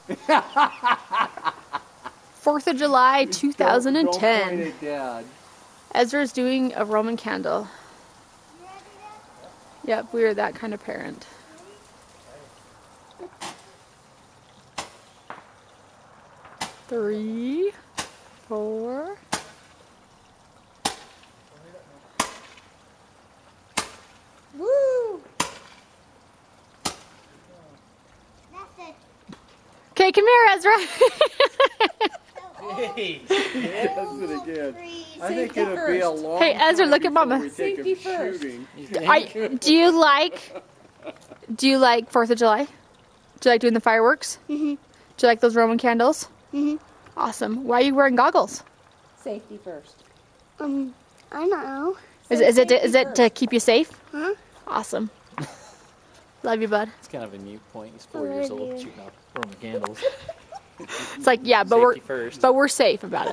4th of July, 2010. Don't point at Dad. Ezra's doing a Roman candle. Yep, we are that kind of parent. Three, 4. Woo! Okay, come here, Ezra. Hey, that's it again. I think it'll be a long Hey, Ezra, time look at before Mama. we take him Safety first. shooting. Do you like 4th of July? Do you like doing the fireworks? Mhm. Do you like those Roman candles? Mhm. Awesome. Why are you wearing goggles? Safety first. I don't know. Is it to keep you safe? Huh? Awesome. Love you, bud. It's kind of a mute point. He's 4 years old, shooting off Roman candles. It's like, yeah, but Safety first. we're safe about it.